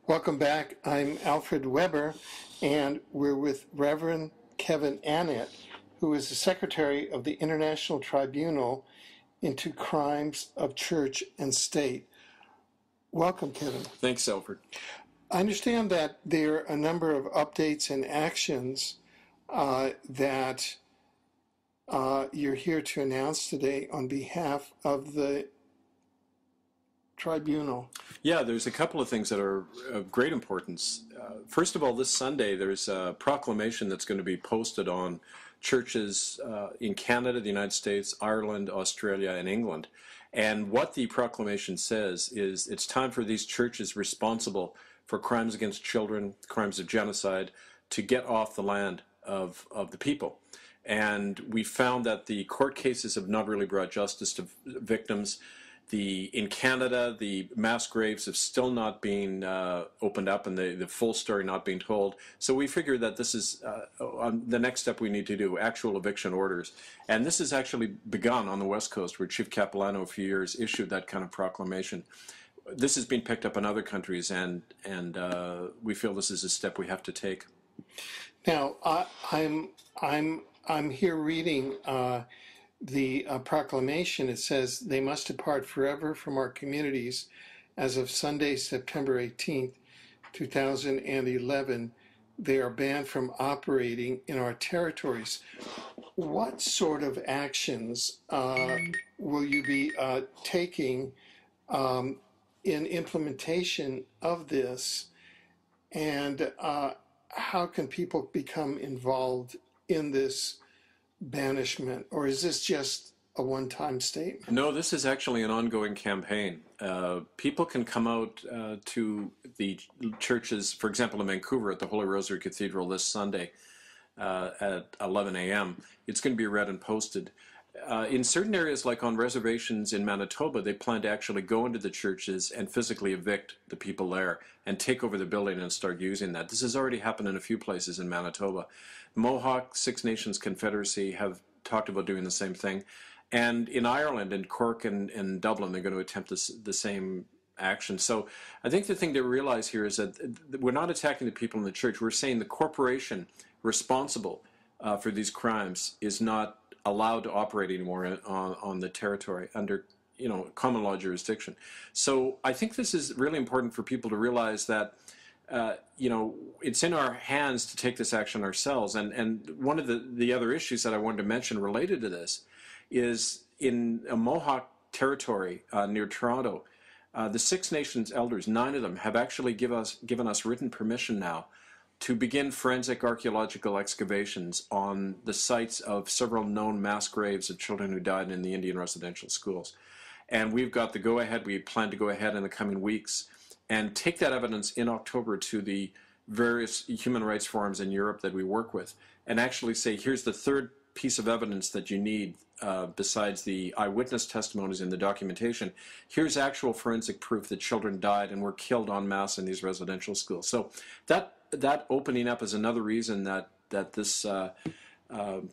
Welcome back. I'm Alfred Weber, and we're with Reverend Kevin Annett, who is the Secretary of the International Tribunal into Crimes of Church and State. Welcome, Kevin. Thanks, Alfred. I understand that there are a number of updates and actions that you're here to announce today on behalf of the tribunal. Yeah, there's a couple of things that are of great importance. First of all, this Sunday there's a proclamation that's going to be posted on churches in Canada, the United States, Ireland, Australia, and England. And what the proclamation says is it's time for these churches responsible for crimes against children, crimes of genocide, to get off the land of the people. And we found that the court cases have not really brought justice to victims. In Canada, the mass graves have still not been opened up, and the full story not being told. So we figured that this is the next step we need to do, actual eviction orders. And this has actually begun on the West Coast, where Chief Capilano a few years issued that kind of proclamation. This has been picked up in other countries, and we feel this is a step we have to take. Now, I'm here reading the proclamation. It says they must depart forever from our communities as of Sunday, September 18th, 2011. They are banned from operating in our territories. What sort of actions will you be taking in implementation of this, and how can people become involved in this banishment, or is this just a one-time statement? No, this is actually an ongoing campaign. People can come out to the churches, for example, in Vancouver at the Holy Rosary Cathedral this Sunday at 11 a.m. It's going to be read and posted. In certain areas, like on reservations in Manitoba, they plan to actually go into the churches and physically evict the people there and take over the building and start using that. This has already happened in a few places in Manitoba. Mohawk, Six Nations Confederacy have talked about doing the same thing. And in Ireland, in Cork and Dublin, they're going to attempt the same action. So I think the thing to realize here is that we're not attacking the people in the church. We're saying the corporation responsible for these crimes is not allowed to operate anymore on the territory under common law jurisdiction. So I think this is really important for people to realize that it's in our hands to take this action ourselves. And one of the other issues that I wanted to mention related to this is in a Mohawk territory near Toronto, the Six Nations elders, 9 of them, have actually given us written permission now to begin forensic archaeological excavations on the sites of several known mass graves of children who died in the Indian residential schools. And we've got the go-ahead. We plan to go ahead in the coming weeks and take that evidence in October to the various human rights forums in Europe that we work with and actually say, here's the third piece of evidence that you need besides the eyewitness testimonies and the documentation. Here's actual forensic proof that children died and were killed en masse in these residential schools. So that opening up is another reason that this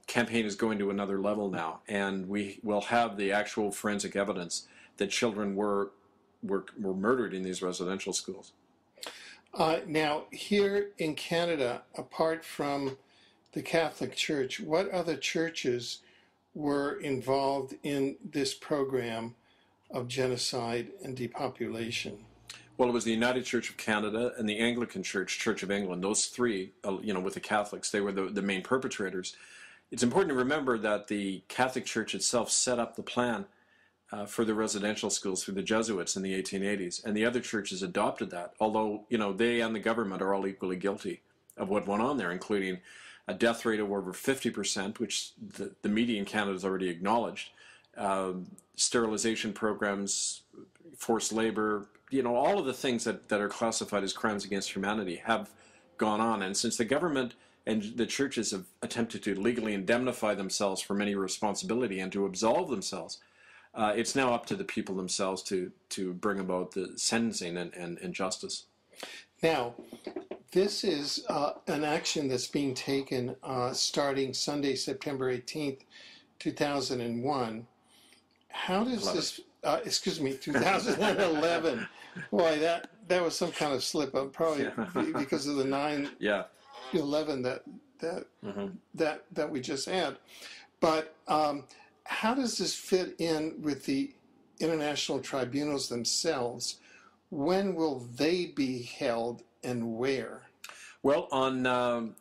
campaign is going to another level now, and we will have the actual forensic evidence that children were murdered in these residential schools. Now, here in Canada, apart from the Catholic Church, what other churches were involved in this program of genocide and depopulation? Well, it was the United Church of Canada and the Anglican Church, Church of England. Those three, with the Catholics, they were the main perpetrators. It's important to remember that the Catholic Church itself set up the plan for the residential schools through the Jesuits in the 1880s, and the other churches adopted that, although, they and the government are all equally guilty of what went on there, including a death rate of over 50%, which the media in Canada has already acknowledged, sterilization programs, forced labor, all of the things that are classified as crimes against humanity have gone on. And since the government and the churches have attempted to legally indemnify themselves from any responsibility and to absolve themselves, it's now up to the people themselves to bring about the sentencing and justice. Now, this is an action that's being taken starting Sunday, September 18th, 2001. How does this excuse me, 2011. Boy, that was some kind of slip up, probably because of the 9/11 Yeah. that we just had. But how does this fit in with the international tribunals themselves? When will they be held and where? Well, on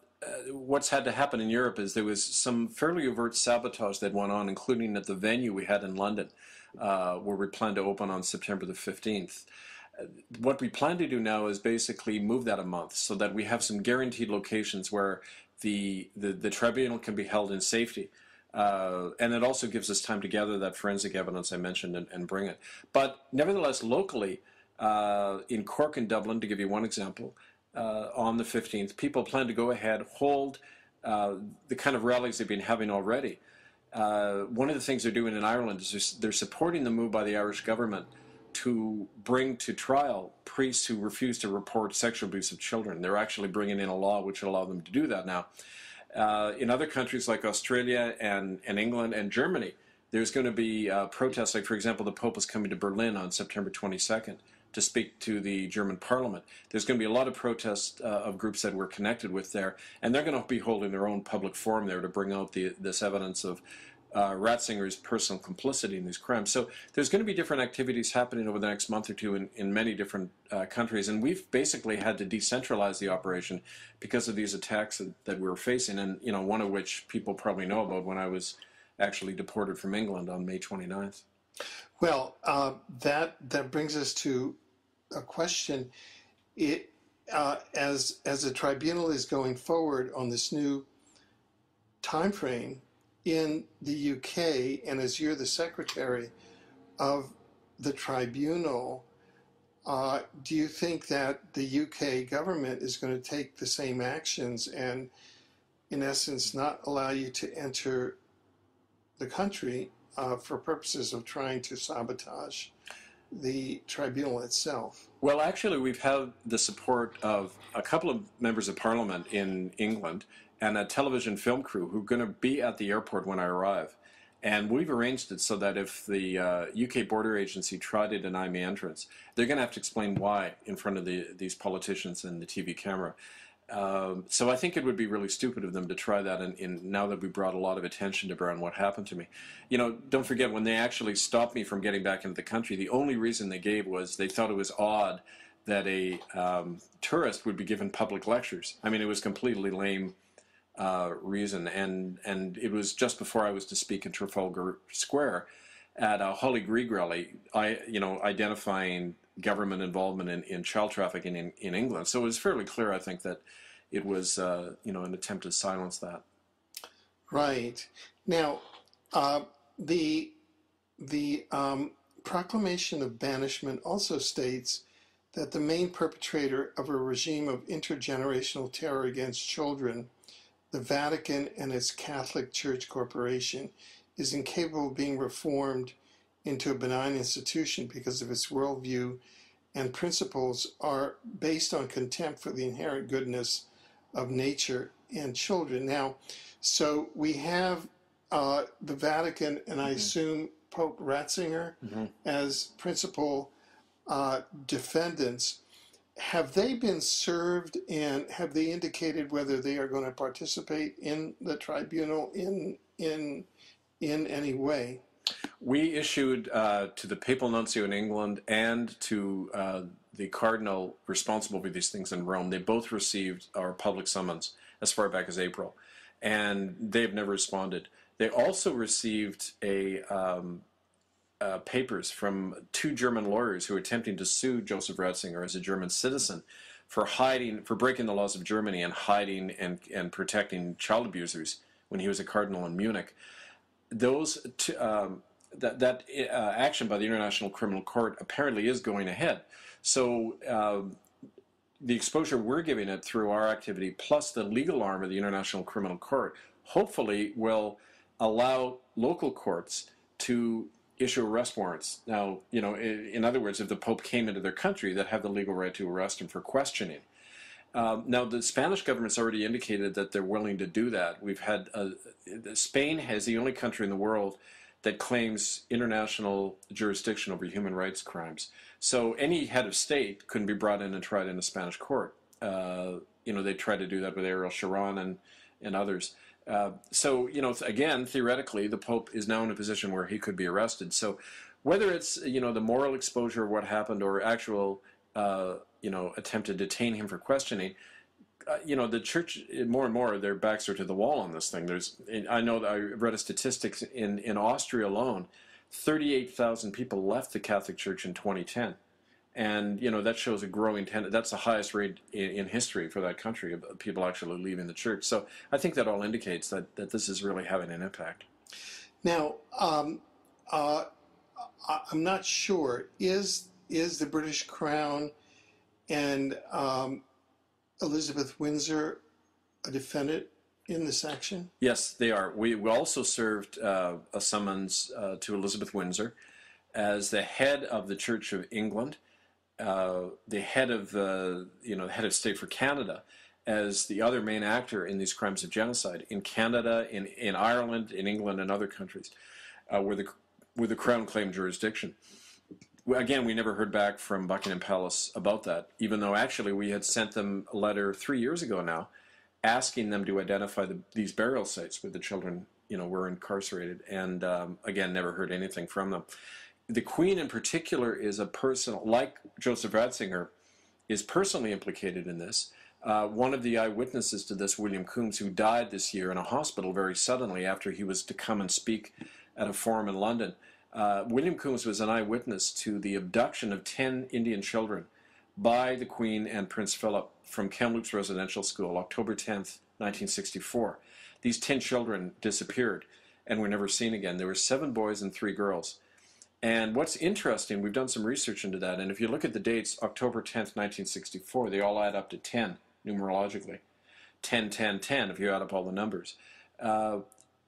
what's had to happen in Europe is there was some fairly overt sabotage that went on, including at the venue we had in London, where we plan to open on September the 15th. What we plan to do now is basically move that a month so that we have some guaranteed locations where the tribunal can be held in safety. And it also gives us time to gather that forensic evidence I mentioned and bring it. But nevertheless, locally, in Cork and Dublin, to give you one example, on the 15th, people plan to go ahead, hold the kind of rallies they've been having already. One of the things they're doing in Ireland is they're supporting the move by the Irish government to bring to trial priests who refuse to report sexual abuse of children. They're actually bringing in a law which will allow them to do that now. In other countries like Australia and England and Germany, there's going to be protests. Like, for example, the Pope is coming to Berlin on September 22nd to speak to the German Parliament. There's going to be a lot of protests of groups that we're connected with there, and they're going to be holding their own public forum there to bring out this evidence of Ratzinger's personal complicity in these crimes. So there's going to be different activities happening over the next month or two in many different countries, and we've basically had to decentralize the operation because of these attacks that we were facing, and one of which people probably know about when I was actually deported from England on May 29th. Well, that brings us to a question. As the tribunal is going forward on this new time frame in the UK, and as you're the secretary of the tribunal, do you think that the UK government is going to take the same actions and, in essence, not allow you to enter the country for purposes of trying to sabotage the tribunal itself? Well, actually, we've had the support of a couple of members of parliament in England and a television film crew who are going to be at the airport when I arrive. And we've arranged it so that if the UK border agency try to deny me entrance, they're going to have to explain why in front of these politicians and the TV camera. So I think it would be really stupid of them to try that, and now that we brought a lot of attention to bear on what happened to me. Don't forget, when they actually stopped me from getting back into the country, the only reason they gave was they thought it was odd that a tourist would be given public lectures. I mean, it was completely lame reason, and it was just before I was to speak in Trafalgar Square at a Holly Grieg rally, identifying government involvement in child trafficking in England. So it was fairly clear, I think, that it was an attempt to silence that. Right. Now, the proclamation of banishment also states that the main perpetrator of a regime of intergenerational terror against children, the Vatican and its Catholic Church Corporation, is incapable of being reformed into a benign institution because of its worldview and principles are based on contempt for the inherent goodness of nature and children. Now, so we have the Vatican, and I assume Pope Ratzinger as principal defendants. Have they been served, and have they indicated whether they are going to participate in the tribunal in any way? We issued to the papal nuncio in England and to the cardinal responsible for these things in Rome. They both received our public summons as far back as April, and they've never responded. They also received papers from 2 German lawyers who were attempting to sue Joseph Ratzinger as a German citizen for breaking the laws of Germany and hiding and protecting child abusers when he was a cardinal in Munich. Those that action by the International Criminal Court apparently is going ahead. So the exposure we're giving it through our activity, plus the legal arm of the International Criminal Court, hopefully will allow local courts to issue arrest warrants. Now, in other words, if the Pope came into their country, they'd have the legal right to arrest him for questioning. Now, the Spanish government's already indicated that they're willing to do that. We've had Spain is the only country in the world that claims international jurisdiction over human rights crimes. So any head of state couldn't be brought in and tried in a Spanish court. They tried to do that with Ariel Sharon and others. So, again, theoretically, the Pope is now in a position where he could be arrested. So whether it's, the moral exposure of what happened or actual, attempt to detain him for questioning, the church, more and more, their backs are to the wall on this thing. I know that I read a statistics in Austria alone, 38,000 people left the Catholic Church in 2010. And, that shows a growing tendency. That's the highest rate in history for that country of people actually leaving the church. So I think that all indicates that this is really having an impact. Now, I'm not sure, is the British Crown and Elizabeth Windsor a defendant in this action? Yes, they are. We also served a summons to Elizabeth Windsor as the head of the Church of England, the head of head of state for Canada, as the other main actor in these crimes of genocide in Canada, in Ireland, in England, and other countries where the Crown claimed jurisdiction. Again, we never heard back from Buckingham Palace about that, even though actually we had sent them a letter 3 years ago now asking them to identify these burial sites where the children were incarcerated, and again, never heard anything from them. The Queen in particular is a person, like Joseph Ratzinger, is personally implicated in this. One of the eyewitnesses to this, William Coombs, who died this year in a hospital very suddenly after he was to come and speak at a forum in London, William Coombs was an eyewitness to the abduction of 10 Indian children by the Queen and Prince Philip from Kamloops Residential School, October 10th, 1964. These 10 children disappeared and were never seen again. There were 7 boys and 3 girls. And what's interesting, we've done some research into that, and if you look at the dates, October 10th, 1964, they all add up to 10, numerologically. 10, 10, 10, if you add up all the numbers.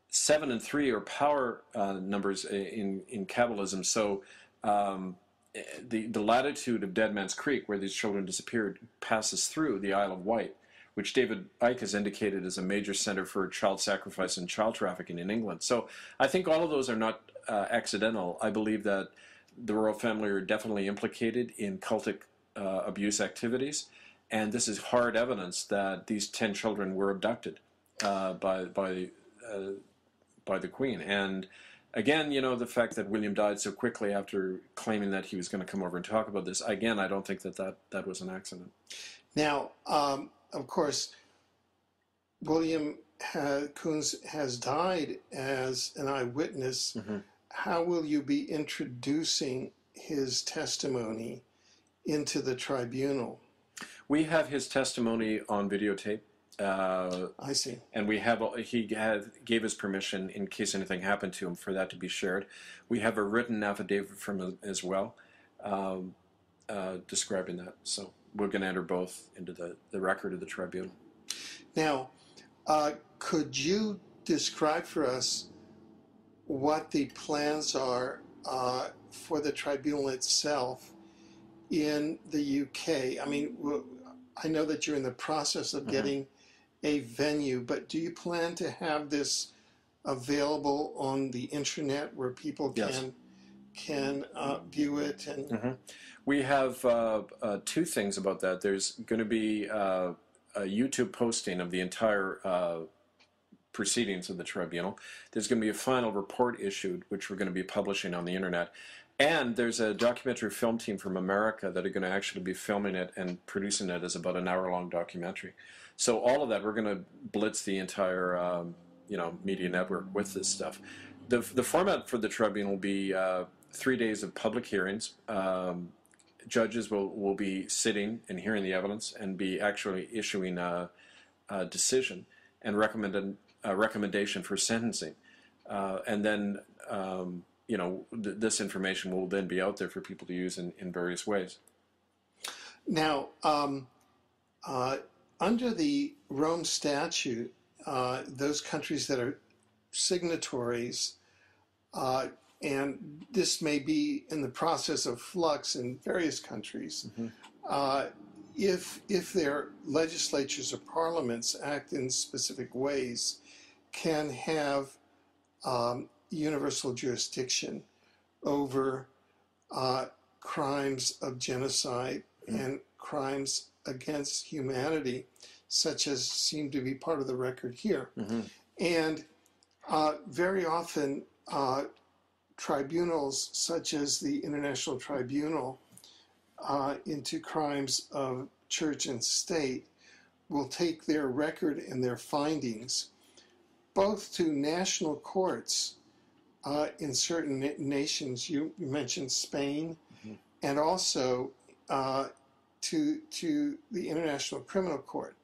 7 and 3 are power numbers in Kabbalism, so the latitude of Dead Man's Creek, where these children disappeared, passes through the Isle of Wight, which David Icke has indicated as a major center for child sacrifice and child trafficking in England. So I think all of those are not accidental. I believe that the royal family are definitely implicated in cultic abuse activities, and this is hard evidence that these 10 children were abducted by the Queen. And again, the fact that William died so quickly after claiming that he was going to come over and talk about this, again, I don't think that was an accident. Now, of course, William Coombs has died as an eyewitness. Mm-hmm. How will you be introducing his testimony into the tribunal? We have his testimony on videotape. I see. And he gave his permission in case anything happened to him for that to be shared. We have a written affidavit from him as well, describing that. So we're going to enter both into the record of the tribunal. Now, could you describe for us what the plans are for the tribunal itself in the UK? I mean, I know that you're in the process of getting a venue, but do you plan to have this available on the internet where people can view it? And we have 2 things about that. There's going to be a YouTube posting of the entire proceedings of the tribunal. There's going to be a final report issued, which we're going to be publishing on the internet. And there's a documentary film team from America that are going to actually be filming it and producing it as about an hour-long documentary. So all of that, we're going to blitz the entire media network with this stuff. The format for the tribunal will be 3 days of public hearings. Judges will be sitting and hearing the evidence and be actually issuing a decision and recommendation for sentencing. And then this information will then be out there for people to use in various ways. Now, under the Rome Statute, those countries that are signatories, and this may be in the process of flux in various countries, if their legislatures or parliaments act in specific ways, can have universal jurisdiction over crimes of genocide and crimes against humanity, such as seem to be part of the record here. And very often, tribunals such as the International Tribunal into crimes of church and state will take their record and their findings both to national courts in certain nations. You mentioned Spain, and also to the International Criminal Court.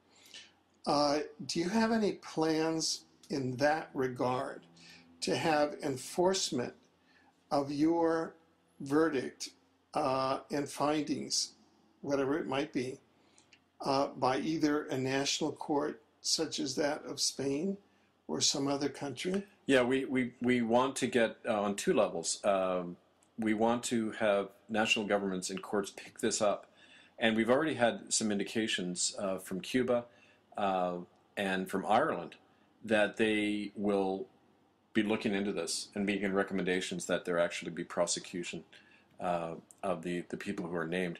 Do you have any plans in that regard to have enforcement of your verdict and findings, whatever it might be, by either a national court such as that of Spain or some other country? Yeah, we want to get on two levels. We want to have national governments and courts pick this up. And we've already had some indications from Cuba and from Ireland that they will be looking into this and making recommendations that there actually be prosecution of the people who are named.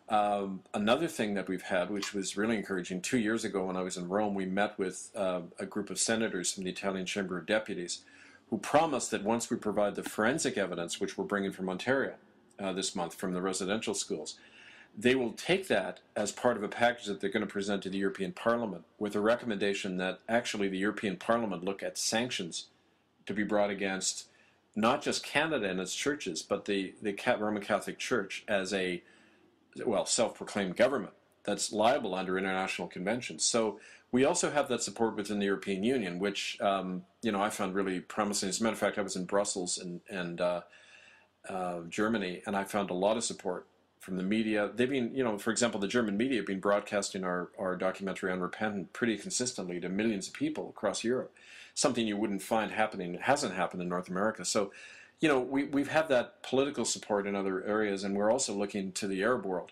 Another thing that we've had, which was really encouraging, 2 years ago when I was in Rome, we met with a group of senators from the Italian Chamber of Deputies who promised that once we provide the forensic evidence, which we're bringing from Ontario this month from the residential schools, they will take that as part of a package that they're going to present to the European Parliament with a recommendation that actually the European Parliament look at sanctions to be brought against not just Canada and its churches, but the Roman Catholic Church as a, well, self-proclaimed government that's liable under international conventions. So we also have that support within the European Union, which I found really promising. As a matter of fact, I was in Brussels and Germany, and I found a lot of support from the media. They've been, for example, the German media have been broadcasting our documentary Unrepentant pretty consistently to millions of people across Europe, something you wouldn't find happening. It hasn't happened in North America. So, we've had that political support in other areas, and we're also looking to the Arab world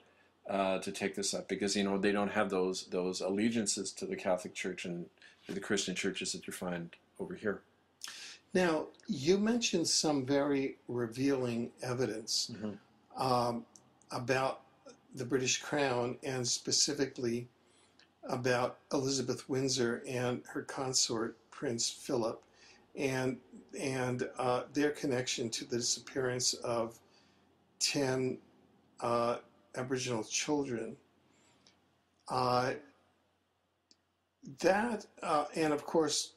to take this up because, they don't have those allegiances to the Catholic Church and to the Christian churches that you find over here. Now, you mentioned some very revealing evidence about the British Crown, and specifically about Elizabeth Windsor and her consort, Prince Philip, and their connection to the disappearance of 10 Aboriginal children. And of course,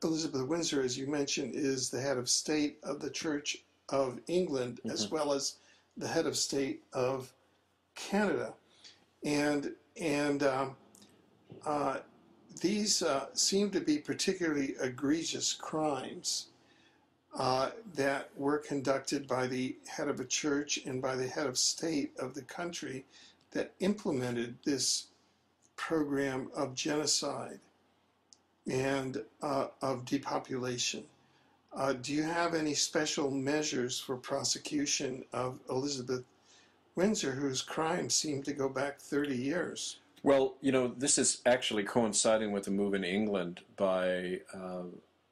Elizabeth Windsor, as you mentioned, is the head of state of the Church of England, as well as the head of state of Canada. And these seem to be particularly egregious crimes that were conducted by the head of a church and by the head of state of the country that implemented this program of genocide and of depopulation. Do you have any special measures for prosecution of Elizabeth Windsor, whose crimes seem to go back 30 years? Well, this is actually coinciding with a move in England by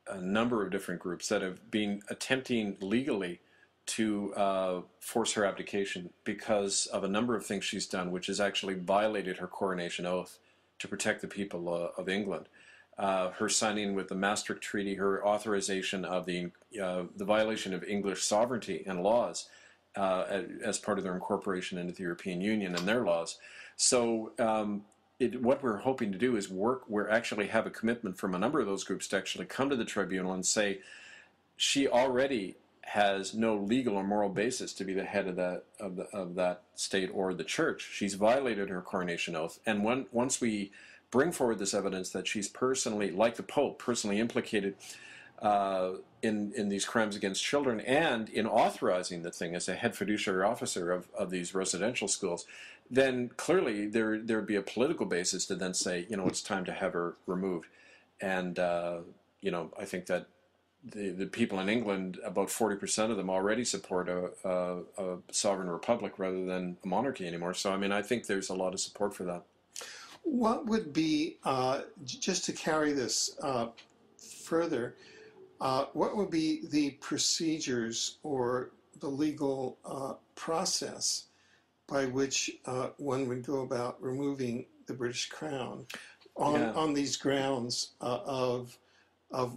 a number of different groups that have been attempting legally to force her abdication because of a number of things she's done, which has actually violated her coronation oath to protect the people of England. Her signing with the Maastricht Treaty, her authorization of the violation of English sovereignty and laws as part of their incorporation into the European Union and their laws. So what we're hoping to do is we actually have a commitment from a number of those groups to actually come to the tribunal and say she already has no legal or moral basis to be the head of that state or the church. She's violated her coronation oath, and once we bring forward this evidence that she's personally, like the Pope, personally implicated in these crimes against children and in authorizing the thing as a head fiduciary officer of these residential schools, then clearly there would be a political basis to then say, it's time to have her removed. And, I think that the people in England, about 40% of them already support a sovereign republic rather than a monarchy anymore. So, I think there's a lot of support for that. What would be, just to carry this further, what would be the procedures or the legal process by which one would go about removing the British Crown on these grounds of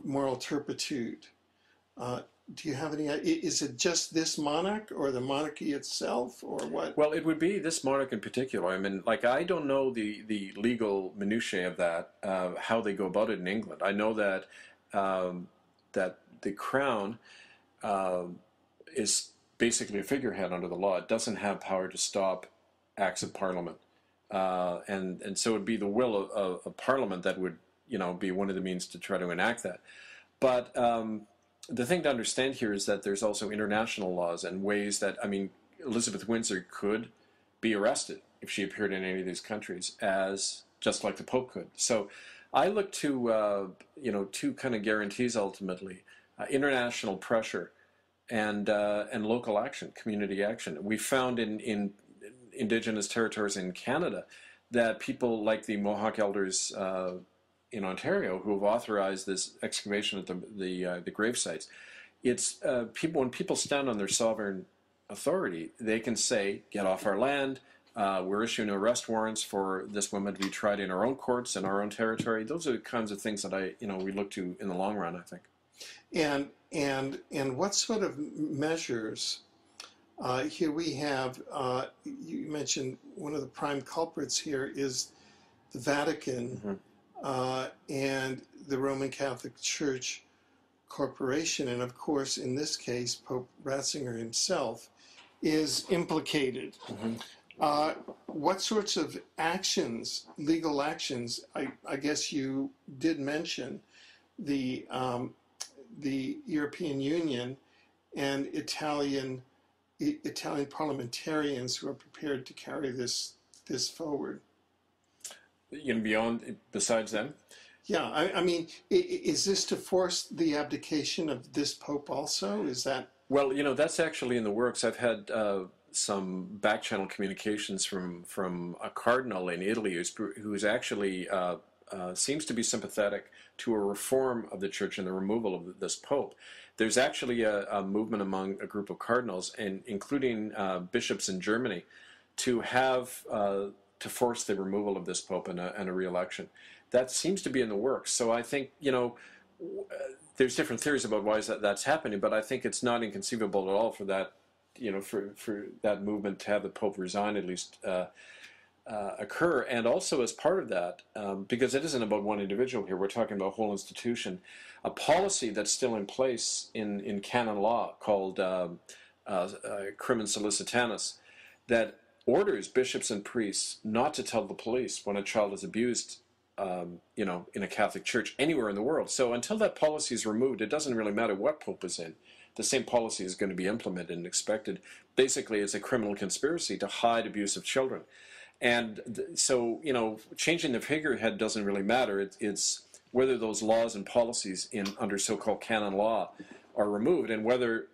moral turpitude? Do you have any? Is it just this monarch, or the monarchy itself, or what? Well, it would be this monarch in particular. I mean, like, I don't know the legal minutiae of that, how they go about it in England. I know that that the crown is basically a figurehead under the law. It doesn't have power to stop acts of Parliament, and so it'd be the will of Parliament that would, you know, be one of the means to try to enact that. But the thing to understand here is that there's also international laws and ways that, I mean, Elizabeth Windsor could be arrested if she appeared in any of these countries, as just like the Pope could. So I look to, you know, two kind of guarantees ultimately: international pressure and local action, community action. We found in Indigenous territories in Canada that people like the Mohawk elders in Ontario, who have authorized this excavation at the grave sites. It's when people stand on their sovereign authority, they can say, "Get off our land. We're issuing arrest warrants for this woman to be tried in our own courts in our own territory." Those are the kinds of things that we look to in the long run, I think. And what sort of measures? Here we have. You mentioned one of the prime culprits here is the Vatican. Mm-hmm. And the Roman Catholic Church Corporation, and of course, in this case, Pope Ratzinger himself is implicated. Mm-hmm. What sorts of actions, legal actions? I guess you did mention the European Union and Italian parliamentarians who are prepared to carry this forward. You know, besides them? Yeah, I mean, is this to force the abdication of this Pope also? Is that? Well, you know, that's actually in the works. I've had some back-channel communications from a cardinal in Italy who's actually seems to be sympathetic to a reform of the church and the removal of this Pope. There's actually a movement among a group of cardinals, and including bishops in Germany, to have to force the removal of this Pope and a re-election. That seems to be in the works. So I think, you know, there's different theories about why that's happening, but I think it's not inconceivable at all for that, you know, for that movement to have the Pope resign at least occur. And also as part of that, because it isn't about one individual here, we're talking about a whole institution, a policy that's still in place in canon law called crimen solicitanus, that orders bishops and priests not to tell the police when a child is abused, you know, in a Catholic church anywhere in the world. So until that policy is removed, it doesn't really matter what Pope is in. The same policy is going to be implemented and expected. Basically, it's a criminal conspiracy to hide abuse of children. And so, you know, changing the figurehead doesn't really matter. It's whether those laws and policies under so-called canon law are removed, and whether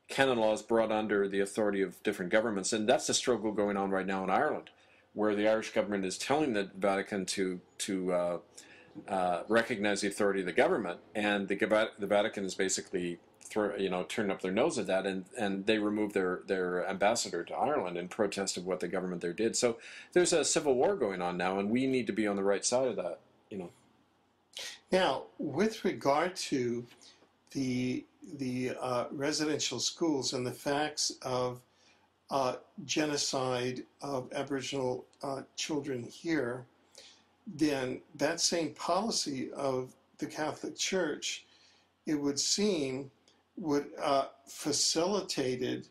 canon law is brought under the authority of different governments. And that's the struggle going on right now in Ireland, where the Irish government is telling the Vatican to recognize the authority of the government, and the Vatican is basically turning up their nose at that, and they removed their ambassador to Ireland in protest of what the government there did. So there's a civil war going on now, and we need to be on the right side of that, you know. Now, with regard to the residential schools and the facts of genocide of Aboriginal children here, then that same policy of the Catholic Church, it would seem, would facilitated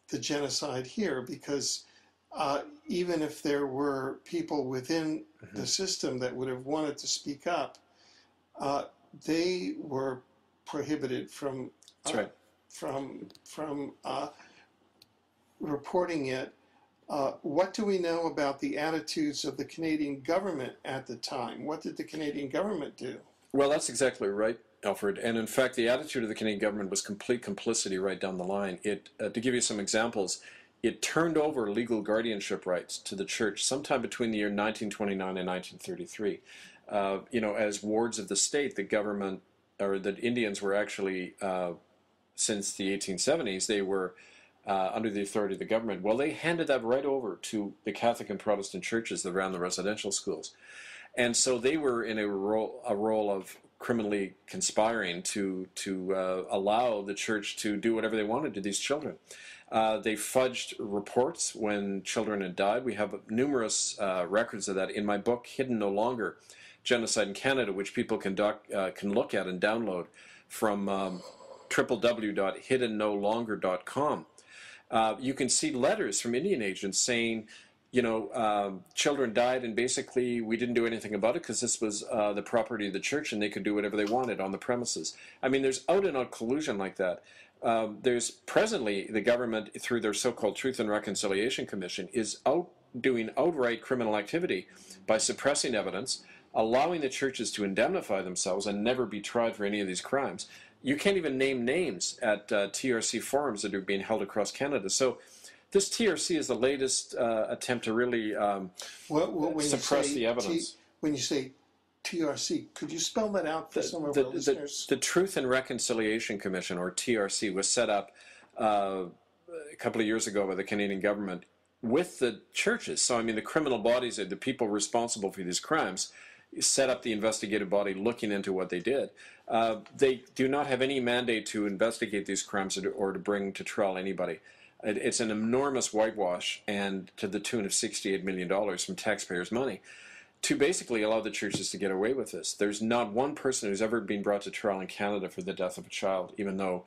the genocide here, because even if there were people within mm-hmm. the system that would have wanted to speak up, they were prohibited from That's right. from reporting it. What do we know about the attitudes of the Canadian government at the time? What did the Canadian government do? Well, that's exactly right, Alfred. And in fact, the attitude of the Canadian government was complete complicity right down the line. To give you some examples, it turned over legal guardianship rights to the church sometime between the year 1929 and 1933. You know, as wards of the state, the government or that Indians were actually, since the 1870s, they were under the authority of the government. Well, they handed that right over to the Catholic and Protestant churches that ran the residential schools. And so they were in a role of criminally conspiring to allow the church to do whatever they wanted to these children. They fudged reports when children had died. We have numerous records of that in my book, Hidden No Longer, Genocide in Canada, which people can look at and download from www.hiddennolonger.com. You can see letters from Indian agents saying, children died and basically we didn't do anything about it because this was the property of the church and they could do whatever they wanted on the premises. I mean, there's out and out collusion like that. There's presently the government, through their so-called Truth and Reconciliation Commission, is doing outright criminal activity by suppressing evidence, allowing the churches to indemnify themselves and never be tried for any of these crimes. You can't even name names at TRC forums that are being held across Canada. So this TRC is the latest attempt to really suppress the evidence. When you say TRC, could you spell that out for some of our listeners? The Truth and Reconciliation Commission, or TRC, was set up a couple of years ago by the Canadian government with the churches. So, I mean, the criminal bodies, the people responsible for these crimes, set up the investigative body looking into what they did. They do not have any mandate to investigate these crimes or to bring to trial anybody. It's an enormous whitewash, and to the tune of $68 million from taxpayers' money, to basically allow the churches to get away with this. There's not one person who's ever been brought to trial in Canada for the death of a child, even though,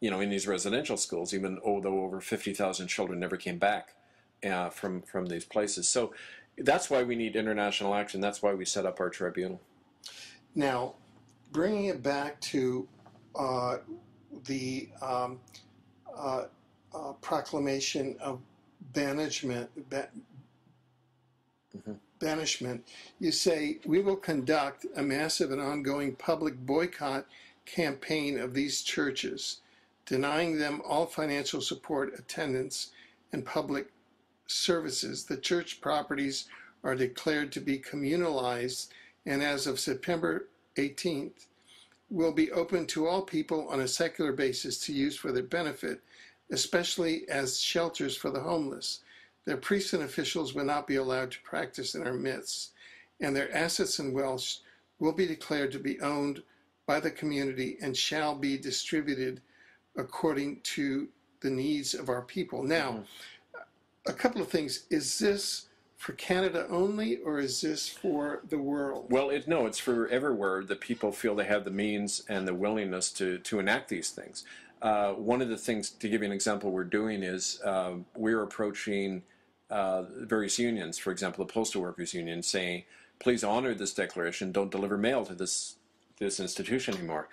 in these residential schools, even though over 50,000 children never came back from these places. So that's why we need international action. That's why we set up our tribunal. Now, bringing it back to the proclamation of banishment, you say, we will conduct a massive and ongoing public boycott campaign of these churches, denying them all financial support, attendance, and public services. The church properties are declared to be communalized, and as of September 18th, will be open to all people on a secular basis to use for their benefit, especially as shelters for the homeless. Their priests and officials will not be allowed to practice in our midst, and their assets and wealth will be declared to be owned by the community and shall be distributed according to the needs of our people. Now, a couple of things. Is this for Canada only, or is this for the world? Well, no, it's for everywhere that people feel they have the means and the willingness to enact these things. One of the things, to give you an example, we're doing is we're approaching various unions, for example, the Postal Workers Union, saying, please honor this declaration, don't deliver mail to this institution anymore.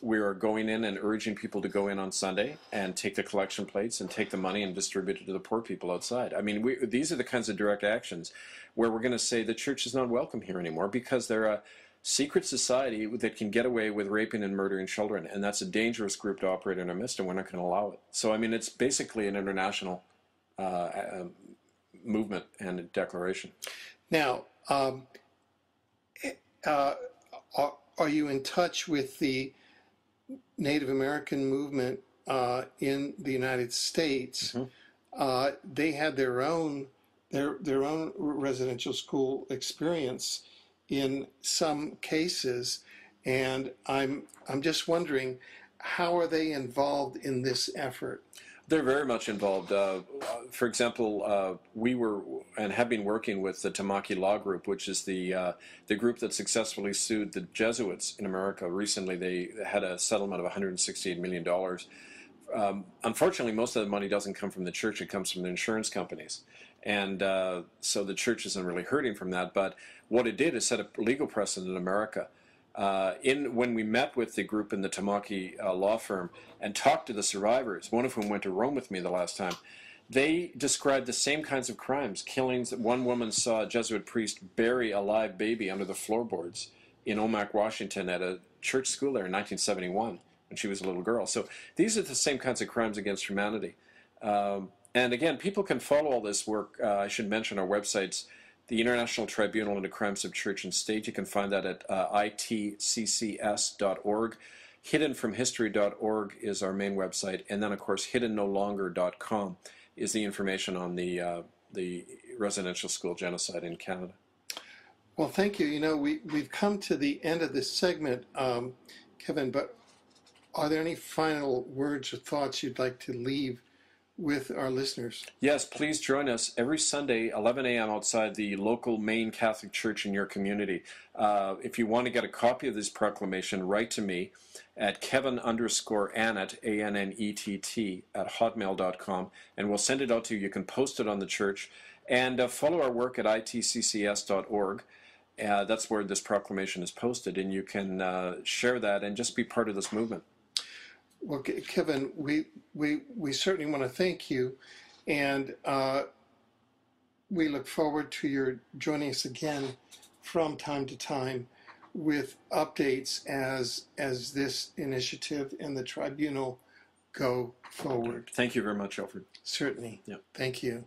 We are going in and urging people to go in on Sunday and take the collection plates and take the money and distribute it to the poor people outside. I mean, these are the kinds of direct actions where we're going to say the church is not welcome here anymore because they're a secret society that can get away with raping and murdering children, and that's a dangerous group to operate in our midst, and we're not going to allow it. So, I mean, it's basically an international movement and a declaration. Now, are you in touch with the Native American movement in the United States? They had their own residential school experience in some cases, and I'm just wondering, how are they involved in this effort? They're very much involved. For example, we were and have been working with the Tamaki Law Group, which is the group that successfully sued the Jesuits in America. Recently, they had a settlement of $168 million. Unfortunately, most of the money doesn't come from the church. It comes from the insurance companies. And so the church isn't really hurting from that. But what it did is set a legal precedent in America. When we met with the group in the Tamaki law firm and talked to the survivors, one of whom went to Rome with me the last time, they described the same kinds of crimes, killings. One woman saw a Jesuit priest bury a live baby under the floorboards in Omak, Washington at a church school there in 1971 when she was a little girl. So these are the same kinds of crimes against humanity. And again, people can follow all this work. I should mention our websites. the International Tribunal into Crimes of Church and State. You can find that at itccs.org. Hiddenfromhistory.org is our main website, and then of course hiddennolonger.com is the information on the residential school genocide in Canada. Well, thank you. You know, we've come to the end of this segment, Kevin, but are there any final words or thoughts you'd like to leave with our listeners? Yes, please join us every Sunday, 11 a.m. outside the local main Catholic church in your community. If you want to get a copy of this proclamation, write to me at Kevin_Annett, ANNETT, at hotmail.com, and we'll send it out to you. You can post it on the church, and follow our work at itccs.org. That's where this proclamation is posted, and you can share that and just be part of this movement. Well, Kevin, we certainly want to thank you, and we look forward to your joining us again from time to time with updates as this initiative and the tribunal go forward. Thank you very much, Alfred. Certainly. Yeah. Thank you.